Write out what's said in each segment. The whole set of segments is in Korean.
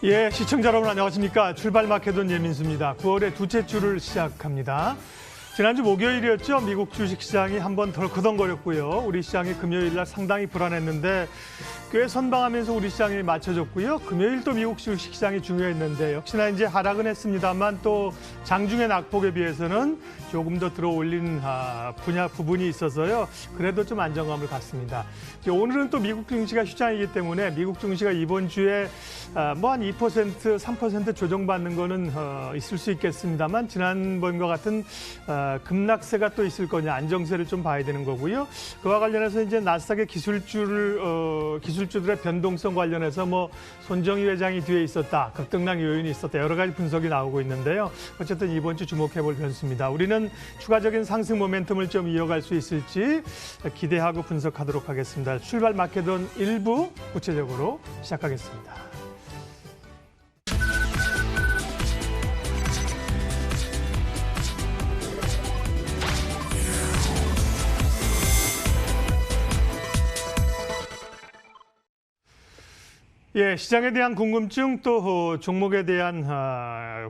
예, 시청자 여러분 안녕하십니까. 출발 마케돈 예민수입니다. 9월의 두째 주를 시작합니다. 지난주 목요일이었죠. 미국 주식시장이 한번 덜커덩거렸고요. 우리 시장이 금요일 날 상당히 불안했는데 꽤 선방하면서 우리 시장이 맞춰졌고요. 금요일 또 미국 주식시장이 중요했는데 역시나 이제 하락은 했습니다만 또 장중의 낙폭에 비해서는 조금 더 들어올린 부분이 있어서요. 그래도 좀 안정감을 갖습니다. 오늘은 또 미국 증시가 휴장이기 때문에 미국 증시가 이번 주에 뭐 한 2%, 3% 조정받는 거는 있을 수 있겠습니다만 지난번과 같은 급락세가 또 있을 거냐, 안정세를 좀 봐야 되는 거고요. 그와 관련해서 이제 나스닥의 기술주들의 변동성 관련해서 뭐 손정희 회장이 뒤에 있었다, 급등락 요인이 있었다, 여러 가지 분석이 나오고 있는데요. 어쨌든 이번 주 주목해볼 변수입니다. 우리는 추가적인 상승 모멘텀을 좀 이어갈 수 있을지 기대하고 분석하도록 하겠습니다. 출발 마케돈 1부 구체적으로 시작하겠습니다. 예, 시장에 대한 궁금증 또 종목에 대한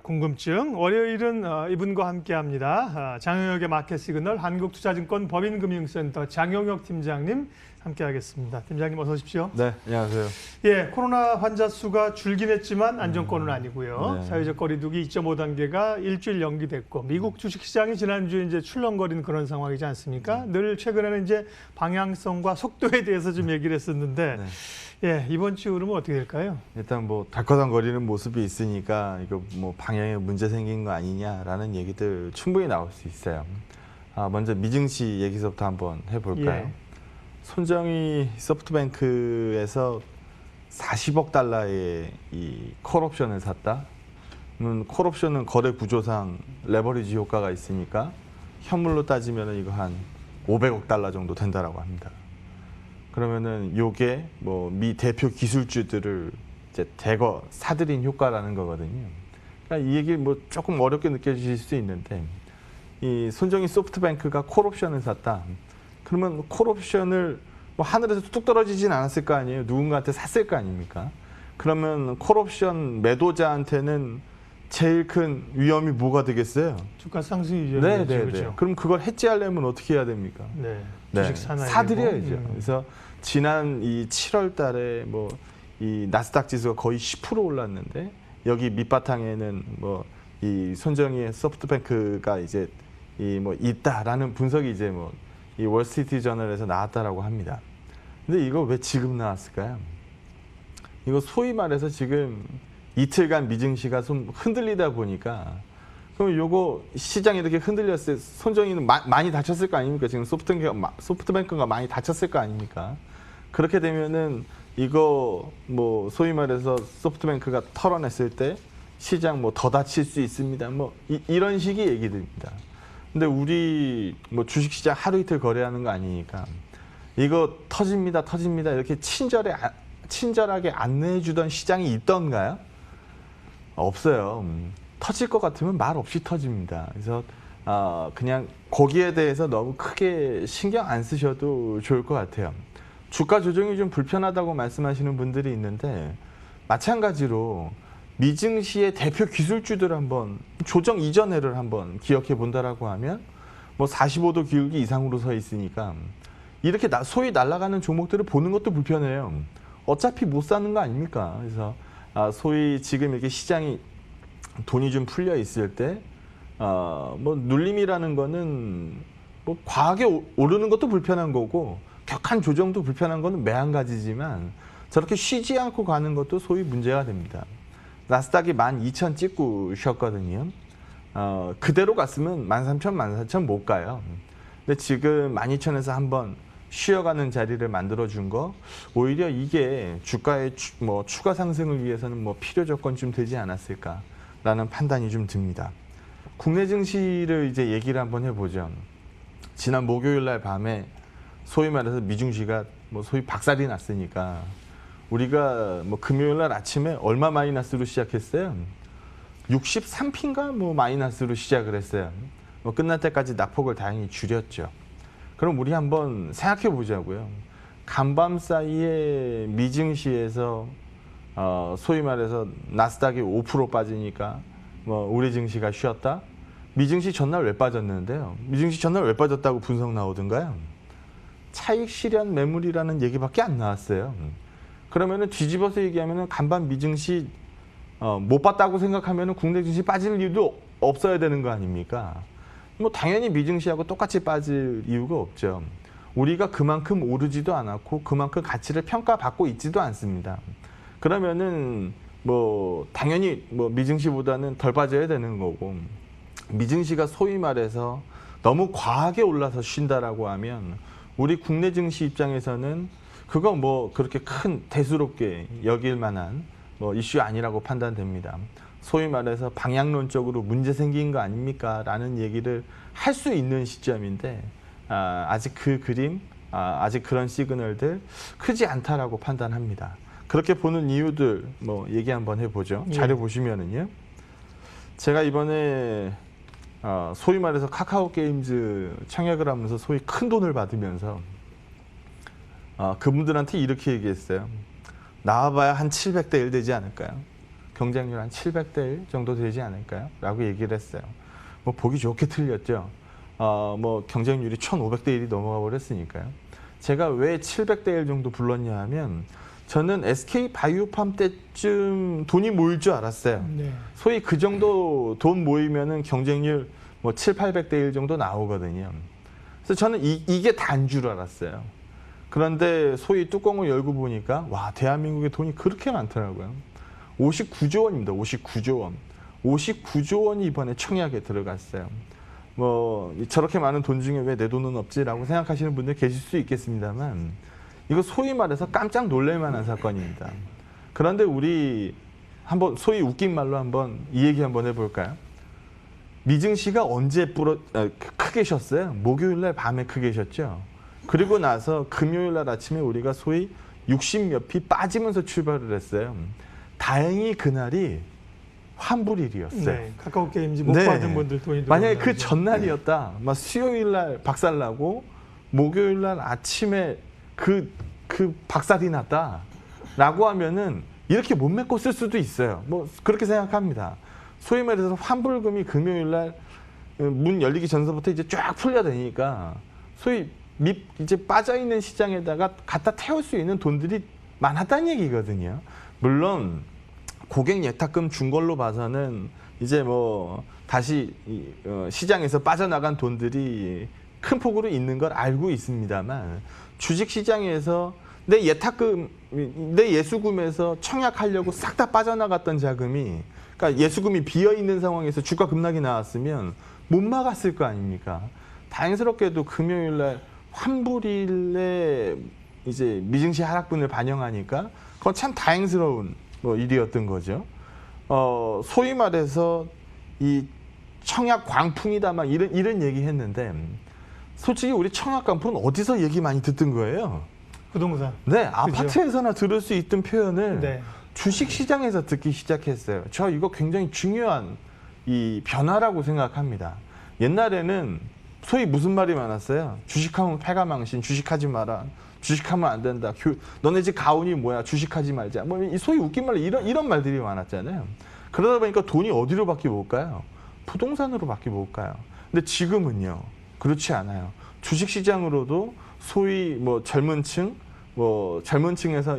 궁금증. 월요일은 이분과 함께합니다. 장영혁의 마켓 시그널 한국투자증권 법인금융센터 장영혁 팀장님 함께하겠습니다. 팀장님 어서 오십시오. 네, 안녕하세요. 예, 코로나 환자 수가 줄긴 했지만 안정권은 아니고요. 네. 사회적 거리두기 2.5단계가 일주일 연기됐고 미국 주식시장이 지난주에 이제 출렁거리는 그런 상황이지 않습니까? 늘 최근에는 이제 방향성과 속도에 대해서 좀 얘기를 했었는데. 네. 예, 이번 주 흐름은 어떻게 될까요? 일단 뭐 덜커덩거리는 모습이 있으니까 이거 뭐 방향에 문제 생긴 거 아니냐라는 얘기들 충분히 나올 수 있어요. 먼저 미증시 얘기서부터 한번 해볼까요? 예. 손정희 소프트뱅크에서 40억 달러의 이 콜옵션을 샀다. 콜옵션은 거래 구조상 레버리지 효과가 있으니까 현물로 따지면 이거 한 500억 달러 정도 된다라고 합니다. 그러면은 요게 뭐 미 대표 기술주들을 이제 대거 사들인 효과라는 거거든요. 그러니까 이 얘기 뭐 조금 어렵게 느껴지실 수 있는데 이 손정희 소프트뱅크가 콜옵션을 샀다. 그러면 콜옵션을 뭐 하늘에서 뚝 떨어지진 않았을 거 아니에요. 누군가한테 샀을 거 아닙니까? 그러면 콜옵션 매도자한테는 제일 큰 위험이 뭐가 되겠어요? 주가 상승이 위험이 네, 되죠. 네, 그렇죠? 네. 그럼 그걸 해지하려면 어떻게 해야 됩니까? 네. 네, 주식 사나요? 사들여야죠. 그래서 지난 이 7월 달에 뭐 이 나스닥 지수가 거의 10% 올랐는데 여기 밑바탕에는 뭐 이 손정희의 소프트뱅크가 이제 이 뭐 있다라는 분석이 이제 뭐 이 월스트리트 저널에서 나왔다라고 합니다. 근데 이거 왜 지금 나왔을까요? 이거 소위 말해서 지금 이틀간 미증시가 좀 흔들리다 보니까 그럼 요거 시장이 이렇게 흔들렸을 때 손정희는 많이 다쳤을 거 아닙니까? 지금 소프트뱅크가 많이 다쳤을 거 아닙니까? 그렇게 되면은 이거 뭐 소위 말해서 소프트뱅크가 털어냈을 때 시장 뭐 더 다칠 수 있습니다. 뭐 이런 식의 얘기들입니다. 근데 우리 뭐 주식시장 하루 이틀 거래하는 거 아니니까 이거 터집니다, 터집니다 이렇게 친절하게 안내해 주던 시장이 있던가요? 없어요. 터질 것 같으면 말 없이 터집니다. 그래서 그냥 거기에 대해서 너무 크게 신경 안 쓰셔도 좋을 것 같아요. 주가 조정이 좀 불편하다고 말씀하시는 분들이 있는데 마찬가지로 미증시의 대표 기술주들 한번 조정 이전에를 한번 기억해 본다라고 하면 뭐 45도 기울기 이상으로 서 있으니까 이렇게 소위 날아가는 종목들을 보는 것도 불편해요. 어차피 못 사는 거 아닙니까? 그래서 소위 지금 이렇게 시장이 돈이 좀 풀려 있을 때 뭐 눌림이라는 거는 뭐 과하게 오르는 것도 불편한 거고 격한 조정도 불편한 거는 매한가지지만 저렇게 쉬지 않고 가는 것도 소위 문제가 됩니다. 나스닥이 12,000 찍고 쉬었거든요. 그대로 갔으면 13,000, 14,000 못 가요. 근데 지금 12,000에서 한번 쉬어가는 자리를 만들어준 거 오히려 이게 주가의 뭐 추가 상승을 위해서는 뭐 필요 조건쯤 되지 않았을까라는 판단이 좀 듭니다. 국내 증시를 이제 얘기를 한번 해보죠. 지난 목요일 날 밤에 소위 말해서 미증시가 뭐 소위 박살이 났으니까 우리가 뭐 금요일 날 아침에 얼마 마이너스로 시작했어요? 63p인가 뭐 마이너스로 시작을 했어요. 뭐 끝날 때까지 낙폭을 다행히 줄였죠. 그럼 우리 한번 생각해 보자고요. 간밤 사이에 미증시에서 소위 말해서 나스닥이 5% 빠지니까 뭐 우리 증시가 쉬었다. 미증시 전날 왜 빠졌는데요? 미증시 전날 왜 빠졌다고 분석 나오던가요? 차익 실현 매물이라는 얘기밖에 안 나왔어요. 그러면은 뒤집어서 얘기하면은 간밤 미증시 못 봤다고 생각하면은 국내 증시 빠질 이유도 없어야 되는 거 아닙니까? 뭐 당연히 미증시하고 똑같이 빠질 이유가 없죠. 우리가 그만큼 오르지도 않았고 그만큼 가치를 평가받고 있지도 않습니다. 그러면은 뭐 당연히 뭐 미증시보다는 덜 빠져야 되는 거고, 미증시가 소위 말해서 너무 과하게 올라서 쉰다라고 하면 우리 국내 증시 입장에서는 그거 뭐 그렇게 큰 대수롭게 여길 만한 뭐 이슈 아니라고 판단됩니다. 소위 말해서 방향론적으로 문제 생긴 거 아닙니까? 라는 얘기를 할 수 있는 시점인데 아직 그 그림, 아직 그런 시그널들 크지 않다라고 판단합니다. 그렇게 보는 이유들 뭐 얘기 한번 해보죠. 자료 보시면은요. 제가 이번에 소위 말해서 카카오 게임즈 청약을 하면서 소위 큰 돈을 받으면서 그분들한테 이렇게 얘기했어요. 나와봐야 한 700대 1 되지 않을까요? 경쟁률 한 700대 1 정도 되지 않을까요? 라고 얘기를 했어요. 뭐 보기 좋게 틀렸죠. 뭐 경쟁률이 1500대 1이 넘어가 버렸으니까요. 제가 왜 700대 1 정도 불렀냐 하면 저는 SK 바이오팜 때쯤 돈이 모일 줄 알았어요. 네. 소위 그 정도 돈 모이면은 경쟁률 뭐 7, 800대 1 정도 나오거든요. 그래서 저는 이게 다인 줄 알았어요. 그런데 소위 뚜껑을 열고 보니까 와, 대한민국에 돈이 그렇게 많더라고요. 59조 원입니다. 59조 원. 59조 원이 이번에 청약에 들어갔어요. 뭐 저렇게 많은 돈 중에 왜 내 돈은 없지라고 생각하시는 분들 계실 수 있겠습니다만, 이거 소위 말해서 깜짝 놀랄 만한 사건입니다. 그런데 우리 한번 소위 웃긴 말로 한번 이 얘기 한번 해볼까요? 미증시가 언제 크게 쉬었어요? 목요일 날 밤에 크게 쉬었죠. 그리고 나서 금요일 날 아침에 우리가 소위 60몇 피 빠지면서 출발을 했어요. 다행히 그날이 환불일이었어요. 네, 카카오 게임즈 못 받은 분들 돈이 만약에 그 전날이었다, 막 수요일 날 박살나고 목요일 날 아침에 그 박살이 났다라고 하면은 이렇게 못 메꿔 쓸 수도 있어요. 뭐 그렇게 생각합니다. 소위 말해서 환불금이 금요일 날 문 열리기 전서부터 이제 쫙 풀려되니까 소위 이제 빠져 있는 시장에다가 갖다 태울 수 있는 돈들이 많았다는 얘기거든요. 물론 고객 예탁금 준 걸로 봐서는 이제 뭐 다시 시장에서 빠져나간 돈들이 큰 폭으로 있는 걸 알고 있습니다만, 주식시장에서 내 예탁금, 내 예수금에서 청약하려고 싹 다 빠져나갔던 자금이, 그러니까 예수금이 비어있는 상황에서 주가 급락이 나왔으면 못 막았을 거 아닙니까? 다행스럽게도 금요일 날 환불일에 이제 미증시 하락분을 반영하니까 그건 참 다행스러운 뭐 일이었던 거죠. 소위 말해서 이 청약 광풍이다 막 이런 얘기 했는데, 솔직히 우리 청약 광풍은 어디서 얘기 많이 듣던 거예요? 부동산. 네, 아파트에서나 들을 수 있던 표현을 네. 주식시장에서 듣기 시작했어요. 저 이거 굉장히 중요한 이 변화라고 생각합니다. 옛날에는 소위 무슨 말이 많았어요? 주식하면 패가망신, 주식하지 마라. 주식하면 안 된다. 너네 집 가훈이 뭐야? 주식하지 말자. 뭐 소위 웃긴 말로 이런 말들이 많았잖아요. 그러다 보니까 돈이 어디로 밖에 못 가요? 부동산으로 밖에 못 가요. 근데 지금은요, 그렇지 않아요. 주식시장으로도 소위 뭐 젊은 층에서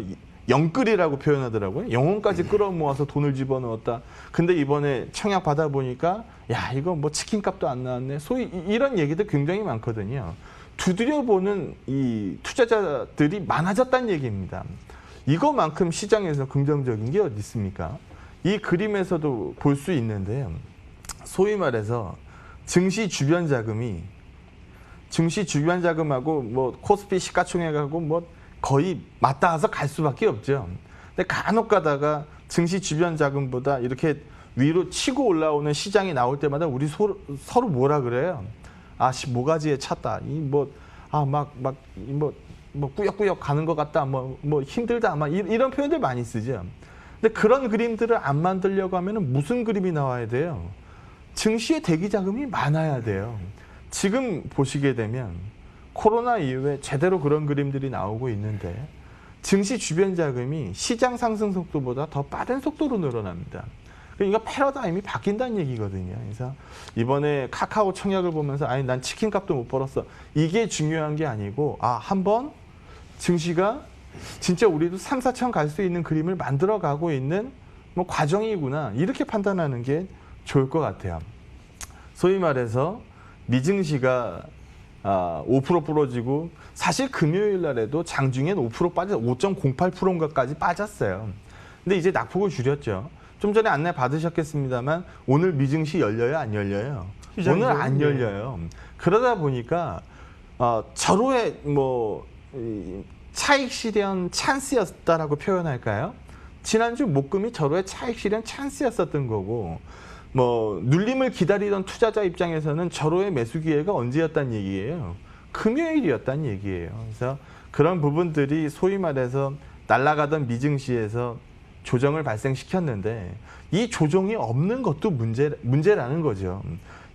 영끌이라고 표현하더라고요. 영혼까지 끌어모아서 돈을 집어넣었다. 근데 이번에 청약 받아보니까 야, 이거 뭐 치킨값도 안 나왔네. 소위 이런 얘기도 굉장히 많거든요. 두드려보는 이 투자자들이 많아졌다는 얘기입니다. 이거만큼 시장에서 긍정적인 게 어디 있습니까? 이 그림에서도 볼 수 있는데요. 소위 말해서 증시 주변 자금하고 뭐 코스피 시가총액하고 뭐 거의 맞닿아서 갈 수밖에 없죠. 근데 간혹 가다가 증시 주변 자금보다 이렇게 위로 치고 올라오는 시장이 나올 때마다 우리 서로 뭐라 그래요? 모가지에 찼다. 꾸역꾸역 가는 것 같다. 뭐 힘들다. 이런 표현들 많이 쓰죠. 근데 그런 그림들을 안 만들려고 하면 무슨 그림이 나와야 돼요? 증시에 대기 자금이 많아야 돼요. 지금 보시게 되면 코로나 이후에 제대로 그런 그림들이 나오고 있는데, 증시 주변 자금이 시장 상승 속도보다 더 빠른 속도로 늘어납니다. 그러니까 패러다임이 바뀐다는 얘기거든요. 그래서 이번에 카카오 청약을 보면서 아니 난 치킨값도 못 벌었어. 이게 중요한 게 아니고 한번 증시가 진짜 우리도 3, 4천 갈 수 있는 그림을 만들어가고 있는 뭐 과정이구나. 이렇게 판단하는 게 좋을 것 같아요. 소위 말해서 미증시가 5% 부러지고 사실 금요일 날에도 장중엔 5% 빠져 5.08%인가까지 빠졌어요. 근데 이제 낙폭을 줄였죠. 좀 전에 안내 받으셨겠습니다만 오늘 미증시 열려요, 안 열려요? 오늘 안 열려요. 그러다 보니까 절호의 차익 실현 찬스였다라고 표현할까요? 지난주 목금이 절호의 차익 실현 찬스였었던 거고 눌림을 기다리던 투자자 입장에서는 절호의 매수 기회가 언제였단 얘기예요? 금요일이었단 얘기예요. 그래서 그런 부분들이 소위 말해서 날아가던 미증시에서 조정을 발생시켰는데 이 조정이 없는 것도 문제라는 거죠.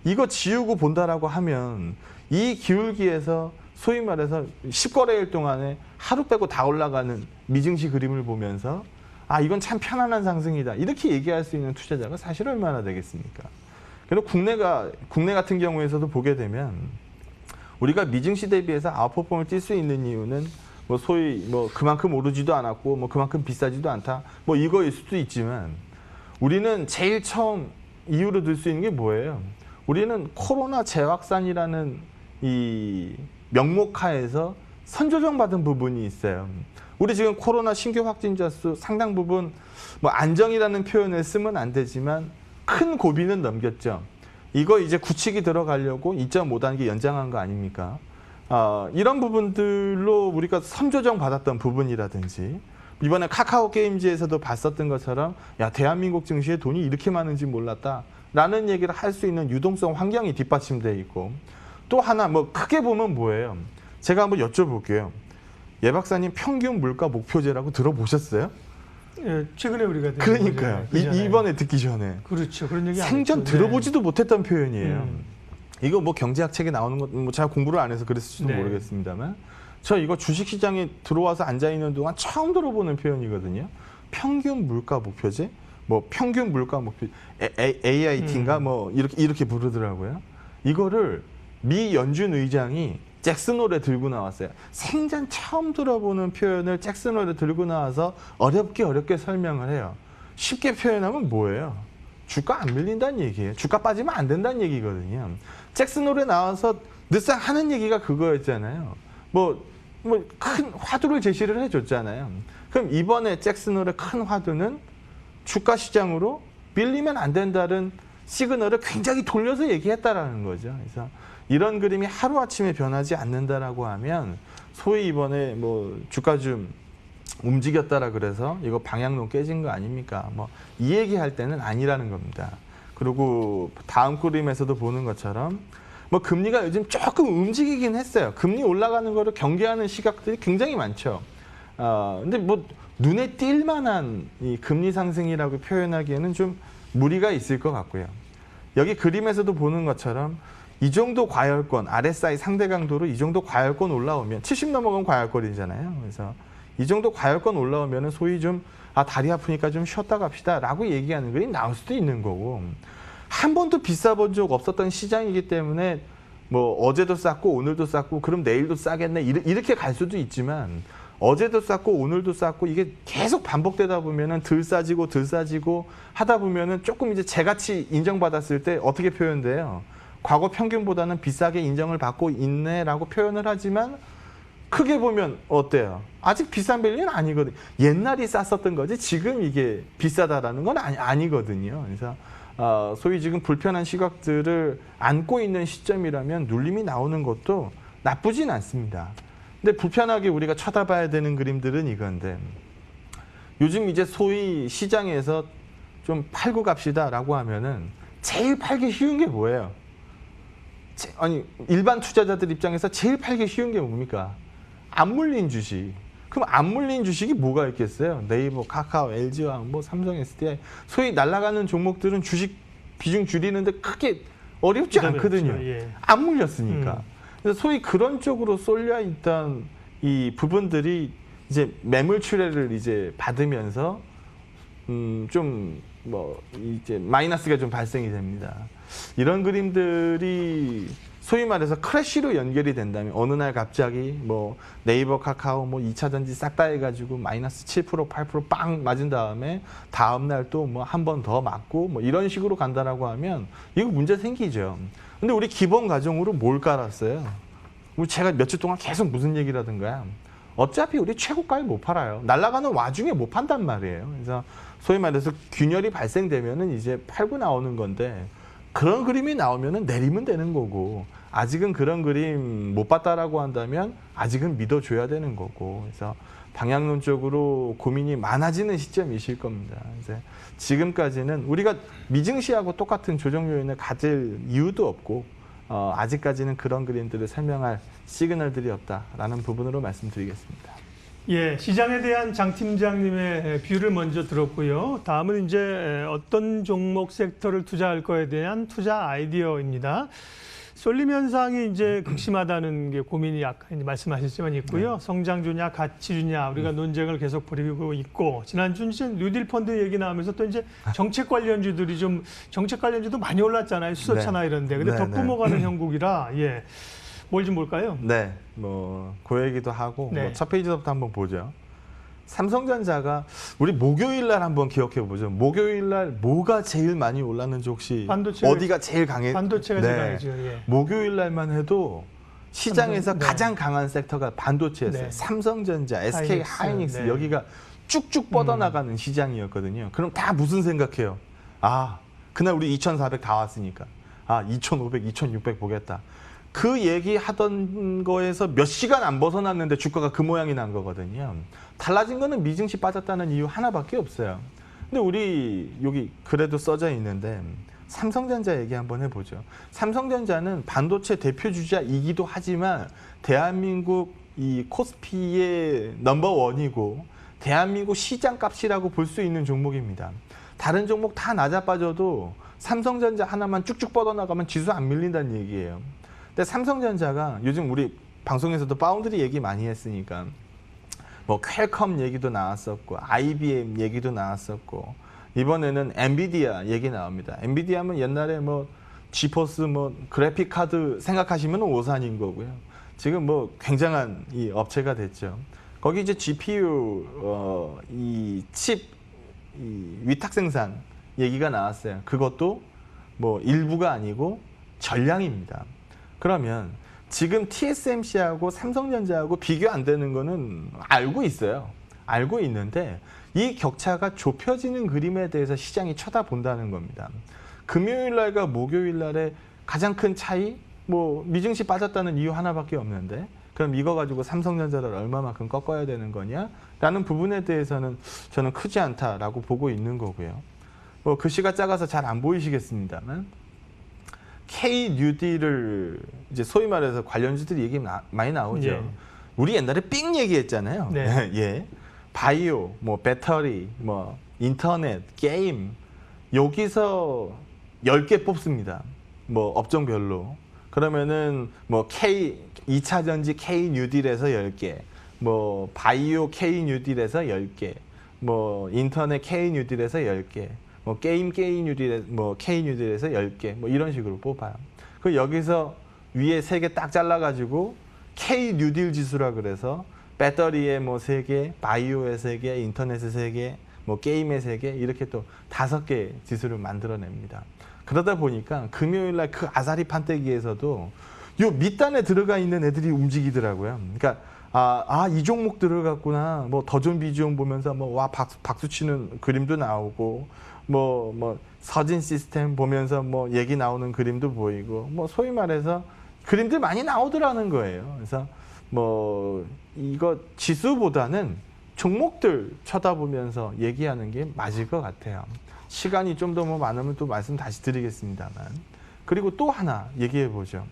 이거 지우고 본다라고 하면 이 기울기에서 소위 말해서 10거래일 동안에 하루 빼고 다 올라가는 미증시 그림을 보면서 이건 참 편안한 상승이다. 이렇게 얘기할 수 있는 투자자가 사실 얼마나 되겠습니까? 그리고 국내 같은 경우에서도 보게 되면 우리가 미증시 대비해서 아웃퍼폼을 뛸 수 있는 이유는 소위 그만큼 오르지도 않았고 그만큼 비싸지도 않다. 이거일 수도 있지만 우리는 제일 처음 이유로 들 수 있는 게 뭐예요? 우리는 코로나 재확산이라는 이 명목하에서 선조정받은 부분이 있어요. 우리 지금 코로나 신규 확진자 수 상당 부분 안정이라는 표현을 쓰면 안 되지만 큰 고비는 넘겼죠. 이거 이제 굳히기 들어가려고 2.5단계 연장한 거 아닙니까? 이런 부분들로 우리가 선조정 받았던 부분이라든지 이번에 카카오 게임즈에서도 봤었던 것처럼 대한민국 증시에 돈이 이렇게 많은지 몰랐다라는 얘기를 할 수 있는 유동성 환경이 뒷받침되어 있고 또 하나 크게 보면 뭐예요? 제가 한번 여쭤볼게요. 예 박사님 평균 물가 목표제라고 들어보셨어요? 예, 최근에 우리가 그러니까요. 이번에 듣기 전에. 그렇죠. 그런 얘기 생전 들어보지도 못했던 표현이에요. 이거 경제학 책에 나오는 것 제가 공부를 안 해서 그랬을지도 모르겠습니다만 저 이거 주식시장에 들어와서 앉아 있는 동안 처음 들어보는 표현이거든요. 평균 물가 목표제, 평균 물가 목표 AIT인가 이렇게 부르더라고요. 이거를 미 연준 의장이 잭슨 홀에 들고 나왔어요. 생전 처음 들어보는 표현을 잭슨 홀에 들고 나와서 어렵게 설명을 해요. 쉽게 표현하면 뭐예요? 주가 안 밀린다는 얘기예요. 주가 빠지면 안 된다는 얘기거든요. 잭슨 홀에 나와서 늘상 하는 얘기가 그거였잖아요. 큰 화두를 제시를 해줬잖아요. 그럼 이번에 잭슨 홀의 큰 화두는 주가 시장으로 밀리면 안 된다는 시그널을 굉장히 돌려서 얘기했다라는 거죠. 그래서 이런 그림이 하루아침에 변하지 않는다라고 하면 소위 이번에 주가 좀 움직였다라 그래서 이거 방향론 깨진 거 아닙니까? 이 얘기할 때는 아니라는 겁니다. 그리고 다음 그림에서도 보는 것처럼 금리가 요즘 조금 움직이긴 했어요. 금리 올라가는 거를 경계하는 시각들이 굉장히 많죠. 근데 눈에 띌 만한 이 금리 상승이라고 표현하기에는 좀 무리가 있을 것 같고요. 여기 그림에서도 보는 것처럼 이 정도 과열권, RSI 상대 강도로 이 정도 과열권 올라오면 70 넘어가면 과열권이잖아요. 그래서 이 정도 과열권 올라오면 소위 좀 다리 아프니까 좀 쉬었다 갑시다 라고 얘기하는 글이 나올 수도 있는 거고 한 번도 비싸 본 적 없었던 시장이기 때문에 어제도 쌌고 오늘도 쌌고 그럼 내일도 싸겠네 이렇게 갈 수도 있지만 어제도 쌌고 오늘도 쌌고 이게 계속 반복되다 보면은 덜 싸지고 하다 보면은 조금 이제 재가치 인정받았을 때 어떻게 표현돼요? 과거 평균보다는 비싸게 인정을 받고 있네라고 표현을 하지만 크게 보면 어때요? 아직 비싼 밸류는 아니거든요. 옛날이 쌌었던 거지 지금 이게 비싸다라는 건 아니거든요. 그래서 소위 지금 불편한 시각들을 안고 있는 시점이라면 눌림이 나오는 것도 나쁘진 않습니다. 근데 불편하게 우리가 쳐다봐야 되는 그림들은 이건데 요즘 이제 소위 시장에서 좀 팔고 갑시다라고 하면은 제일 팔기 쉬운 게 뭐예요? 일반 투자자들 입장에서 제일 팔기 쉬운 게 뭡니까? 안 물린 주식. 그럼 안 물린 주식이 뭐가 있겠어요? 네이버, 카카오, LG화학, 삼성, SDI 소위 날아가는 종목들은 주식 비중 줄이는데 크게 어렵지 않거든요. 예. 안 물렸으니까. 그래서 소위 그런 쪽으로 쏠려 있던 이 부분들이 이제 매물 출회를 이제 받으면서 좀 뭐 이제 마이너스가 좀 발생이 됩니다. 이런 그림들이 소위 말해서 크래쉬로 연결이 된다면 어느 날 갑자기 뭐 네이버, 카카오 뭐 2차 전지 싹 다 해가지고 마이너스 7%, 8%빵 맞은 다음에 다음 날 또 뭐 한 번 더 맞고 뭐 이런 식으로 간다라고 하면 이거 문제 생기죠. 근데 우리 기본 가정으로 뭘 깔았어요? 우리 제가 몇 주 동안 계속 무슨 얘기를 하던가요? 어차피 우리 최고가에 못 팔아요. 날아가는 와중에 못 판단 말이에요. 그래서 소위 말해서 균열이 발생되면은 이제 팔고 나오는 건데 그런 그림이 나오면은 내리면 되는 거고 아직은 그런 그림 못 봤다라고 한다면 아직은 믿어줘야 되는 거고 그래서 방향론적으로 고민이 많아지는 시점이실 겁니다. 그래서 지금까지는 우리가 미증시하고 똑같은 조정 요인을 가질 이유도 없고 아직까지는 그런 그림들을 설명할 시그널들이 없다라는 부분으로 말씀드리겠습니다. 예, 시장에 대한 장 팀장님의 뷰를 먼저 들었고요. 다음은 이제 어떤 종목 섹터를 투자할 거에 대한 투자 아이디어입니다. 쏠림 현상이 이제 극심하다는 게 고민이 아까 말씀하셨지만 있고요. 네. 성장주냐 가치주냐 우리가 논쟁을 계속 벌이고 있고 지난주 이제 뉴딜 펀드 얘기 나오면서 또 이제 정책 관련주들이 좀 정책 관련주도 많이 올랐잖아요. 수소차나 네. 이런데 근데 네, 더 네. 뿜어가는 형국이라 예, 뭘 좀 볼까요? 네, 뭐 그 얘기도 하고 네. 뭐 첫 페이지부터 한번 보죠. 삼성전자가 우리 목요일 날 한번 기억해 보죠. 목요일 날 뭐가 제일 많이 올랐는지 혹시 반도체가- 어디가 제일 강해? 반도체가 제일 강해죠. 예. 목요일 날만 해도 시장에서 삼성, 네. 가장 강한 섹터가 반도체였어요. 네. 삼성전자, SK 하이닉스 네. 여기가 쭉쭉 뻗어나가는 시장이었거든요. 그럼 다 무슨 생각해요? 아, 그날 우리 2,400 다 왔으니까. 아, 2,500, 2,600 보겠다. 그 얘기하던 거에서 몇 시간 안 벗어났는데 주가가 그 모양이 난 거거든요. 달라진 거는 미증시 빠졌다는 이유 하나밖에 없어요. 근데 우리 여기 그래도 써져 있는데 삼성전자 얘기 한번 해보죠. 삼성전자는 반도체 대표 주자이기도 하지만 대한민국 이 코스피의 넘버원이고 대한민국 시장값이라고 볼 수 있는 종목입니다. 다른 종목 다 낮아 빠져도 삼성전자 하나만 쭉쭉 뻗어나가면 지수 안 밀린다는 얘기예요. 근데 삼성전자가 요즘 우리 방송에서도 파운드리 얘기 많이 했으니까 뭐 퀄컴 얘기도 나왔었고 IBM 얘기도 나왔었고 이번에는 엔비디아 얘기 나옵니다. 엔비디아 하면 옛날에 뭐 지포스 뭐 그래픽 카드 생각하시면 오산인 거고요. 지금 뭐 굉장한 이 업체가 됐죠. 거기 이제 GPU 이 칩 이 위탁 생산 얘기가 나왔어요. 그것도 뭐 일부가 아니고 전량입니다. 그러면 지금 TSMC하고 삼성전자하고 비교 안 되는 거는 알고 있어요. 알고 있는데 이 격차가 좁혀지는 그림에 대해서 시장이 쳐다본다는 겁니다. 금요일 날과 목요일 날의 가장 큰 차이, 뭐 미증시 빠졌다는 이유 하나밖에 없는데 그럼 이거 가지고 삼성전자를 얼마만큼 꺾어야 되는 거냐라는 부분에 대해서는 저는 크지 않다라고 보고 있는 거고요. 뭐 글씨가 작아서 잘 안 보이시겠습니다만 K 뉴딜을 이제 소위 말해서 관련주들이 얘기 많이 나오죠. 예. 우리 옛날에 삥 얘기했잖아요. 네. 예. 바이오, 뭐 배터리, 뭐 인터넷, 게임 여기서 10개 뽑습니다. 뭐 업종별로. 그러면은 뭐 K 2차 전지 K 뉴딜에서 10개, 뭐 바이오 K 뉴딜에서 10개, 뭐 인터넷 K 뉴딜에서 10개. 뭐 게임 뉴딜에 뭐 K 뉴딜에서 10개 뭐 이런 식으로 뽑아요. 그 여기서 위에 3개 딱 잘라 가지고 K 뉴딜 지수라 그래서 배터리에 뭐 3개, 바이오에 3개, 인터넷에 3개, 뭐 게임에 3개 이렇게 또 5개 지수를 만들어냅니다. 그러다 보니까 금요일 날 그 아사리 판때기에서도 요 밑단에 들어가 있는 애들이 움직이더라고요. 그러니까 이 종목 들어갔구나. 뭐 더존 비주얼 보면서 뭐 와 박수 치는 그림도 나오고 뭐 서진 시스템 보면서 뭐 얘기 나오는 그림도 보이고 뭐 소위 말해서 그림들 많이 나오더라는 거예요. 그래서 뭐 이거 지수보다는 종목들 쳐다보면서 얘기하는 게 맞을 것 같아요. 시간이 좀 더 뭐 많으면 또 말씀 다시 드리겠습니다만. 그리고 또 하나 얘기해 보죠.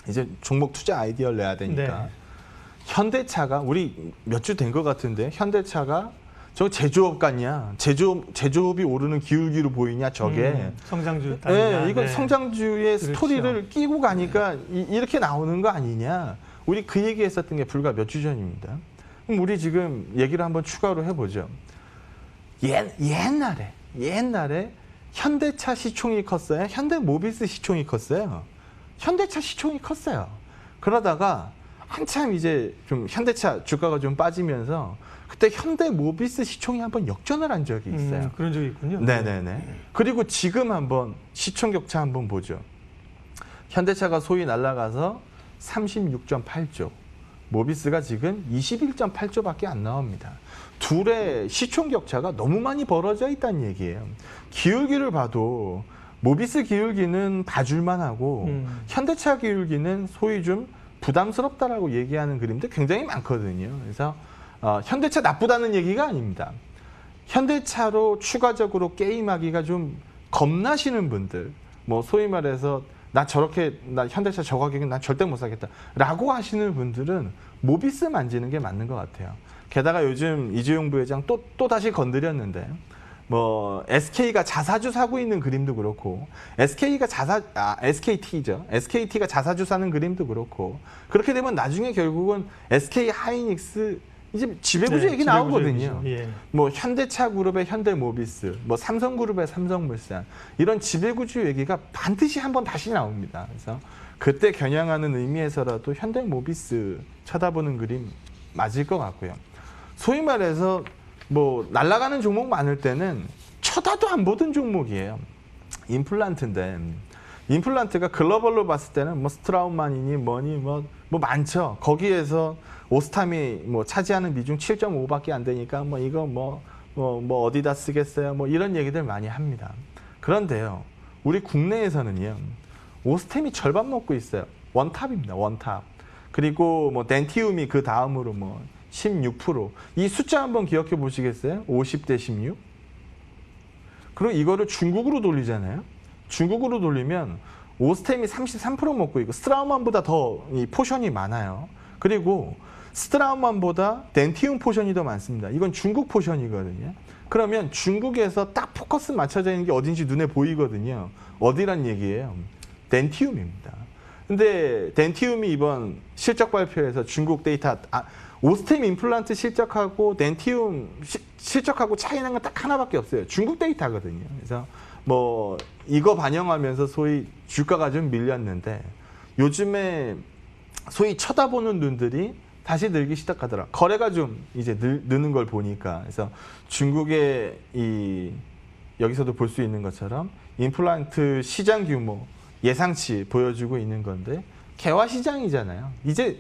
이제 종목 투자 아이디어를 내야 되니까. 네. 현대차가 우리 몇 주 된 것 같은데 현대차가 저 제조업 같냐? 제조업이 오르는 기울기로 보이냐? 저게. 성장주. 네, 이건 네. 성장주의 그렇죠. 스토리를 끼고 가니까 이렇게 나오는 거 아니냐? 우리 그 얘기했었던 게 불과 몇 주 전입니다. 그럼 우리 지금 얘기를 한번 추가로 해보죠. 옛날에 현대차 시총이 컸어요? 현대모비스 시총이 컸어요? 현대차 시총이 컸어요. 그러다가 한참 이제 좀 현대차 주가가 좀 빠지면서 그때 현대모비스 시총이 한번 역전을 한 적이 있어요. 그런 적이 있군요. 네네네. 그리고 지금 한번 시총 격차 한번 보죠. 현대차가 소위 날아가서 36.8조, 모비스가 지금 21.8조밖에 안 나옵니다. 둘의 시총 격차가 너무 많이 벌어져 있다는 얘기예요. 기울기를 봐도 모비스 기울기는 봐줄만 하고 현대차 기울기는 소위 좀 부담스럽다라고 얘기하는 그림도 굉장히 많거든요. 그래서 현대차 나쁘다는 얘기가 아닙니다. 현대차로 추가적으로 게임하기가 좀 겁나시는 분들, 뭐 소위 말해서 나 현대차 저 가격은 난 절대 못 사겠다라고 하시는 분들은 모비스 만지는 게 맞는 것 같아요. 게다가 요즘 이재용 부회장 또 다시 건드렸는데, 뭐 SK가 자사주 사고 있는 그림도 그렇고, SKT죠. SKT가 자사주 사는 그림도 그렇고, 그렇게 되면 나중에 결국은 SK 하이닉스 이제 지배구조 얘기 나오거든요. 예. 뭐 현대차 그룹의 현대모비스, 뭐 삼성그룹의 삼성물산, 이런 지배구조 얘기가 반드시 한번 다시 나옵니다. 그래서 그때 겨냥하는 의미에서라도 현대모비스 쳐다보는 그림 맞을 것 같고요. 소위 말해서 뭐 날아가는 종목 많을 때는 쳐다도 안 보던 종목이에요. 임플란트인데, 임플란트가 글로벌로 봤을 때는 뭐 스트라우만이니 뭐니 뭐 많죠. 거기에서 오스탐이 뭐 차지하는 비중 7.5밖에 안 되니까 뭐 이거 뭐 어디다 쓰겠어요? 뭐 이런 얘기들 많이 합니다. 그런데요, 우리 국내에서는요, 오스템이 절반 먹고 있어요. 원탑입니다. 원탑. 그리고 뭐 덴티움이 그 다음으로 뭐 16%. 이 숫자 한번 기억해 보시겠어요? 50대 16. 그리고 이거를 중국으로 돌리잖아요. 중국으로 돌리면 오스템이 33% 먹고 있고 스트라우만보다 더 이 포션이 많아요. 그리고 스트라우만보다 덴티움 포션이 더 많습니다. 이건 중국 포션이거든요. 그러면 중국에서 딱 포커스 맞춰져 있는 게 어딘지 눈에 보이거든요. 어디란 얘기예요? 덴티움입니다. 근데 덴티움이 이번 실적 발표에서 중국 데이터, 오스템 임플란트 실적하고 덴티움 실적하고 차이 난 건 딱 하나밖에 없어요. 중국 데이터거든요. 그래서 뭐 이거 반영하면서 소위 주가가 좀 밀렸는데, 요즘에 소위 쳐다보는 눈들이 다시 늘기 시작하더라. 거래가 좀 이제 느는 걸 보니까. 그래서 중국의 여기서도 볼 수 있는 것처럼 임플란트 시장 규모 예상치 보여주고 있는 건데, 개화 시장이잖아요. 이제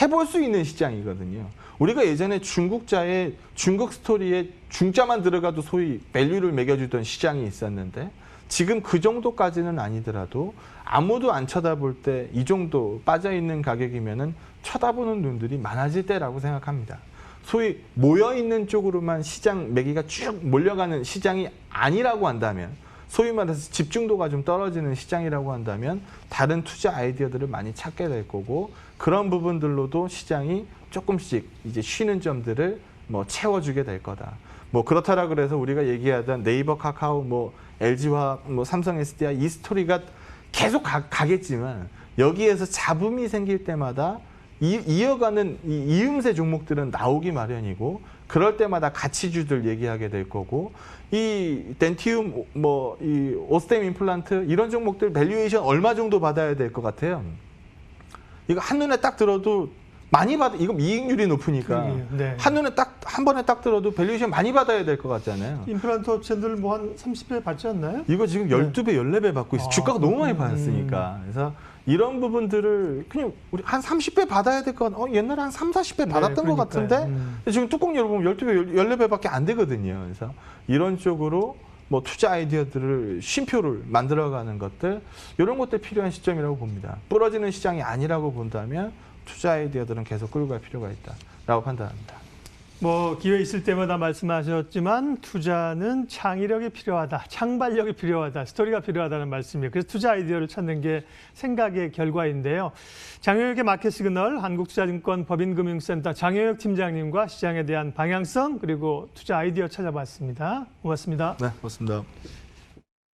해볼 수 있는 시장이거든요. 우리가 예전에 중국자의 중국 스토리에 중자만 들어가도 소위 밸류를 매겨주던 시장이 있었는데, 지금 그 정도까지는 아니더라도 아무도 안 쳐다볼 때 이 정도 빠져있는 가격이면은 쳐다보는 눈들이 많아질 때라고 생각합니다. 소위 모여있는 쪽으로만 시장 매기가 쭉 몰려가는 시장이 아니라고 한다면, 소위 말해서 집중도가 좀 떨어지는 시장이라고 한다면 다른 투자 아이디어들을 많이 찾게 될 거고, 그런 부분들로도 시장이 조금씩 이제 쉬는 점들을 뭐 채워주게 될 거다. 뭐 그렇다라 그래서 우리가 얘기하던 네이버, 카카오, 뭐 LG화, 뭐 삼성 SDI 이 스토리가 계속 가겠지만, 여기에서 잡음이 생길 때마다 이어가는 이 이음새 종목들은 나오기 마련이고, 그럴 때마다 가치주들 얘기하게 될 거고, 이 덴티움, 뭐 이 오스템 임플란트 이런 종목들 밸류에이션 얼마 정도 받아야 될 것 같아요? 이거 한눈에 딱 들어도 많이 이거 이익률이 높으니까 네. 한눈에 한 번에 딱 들어도 밸류에이션 많이 받아야 될 것 같잖아요. 임플란트 업체들 뭐 한 30배 받지 않나요? 이거 지금 12배, 14배 받고 있어요. 주가가 너무 많이 받았으니까. 그래서 이런 부분들을 그냥 우리 한 30배 받아야 될 건, 옛날에 한 3, 40배 받았던 것 같은데, 지금 뚜껑 열어보면 12배, 14배밖에 안 되거든요. 그래서 이런 쪽으로 뭐 투자 아이디어들을 쉼표를 만들어가는 것들, 이런 것들 필요한 시점이라고 봅니다. 부러지는 시장이 아니라고 본다면 투자 아이디어들은 계속 끌고 갈 필요가 있다라고 판단합니다. 뭐 기회 있을 때마다 말씀하셨지만 투자는 창의력이 필요하다, 창발력이 필요하다, 스토리가 필요하다는 말씀이에요. 그래서 투자 아이디어를 찾는 게 생각의 결과인데요. 장효혁의 마켓 시그널, 한국투자증권 법인금융센터 장효혁 팀장님과 시장에 대한 방향성 그리고 투자 아이디어 찾아봤습니다. 고맙습니다. 네, 고맙습니다.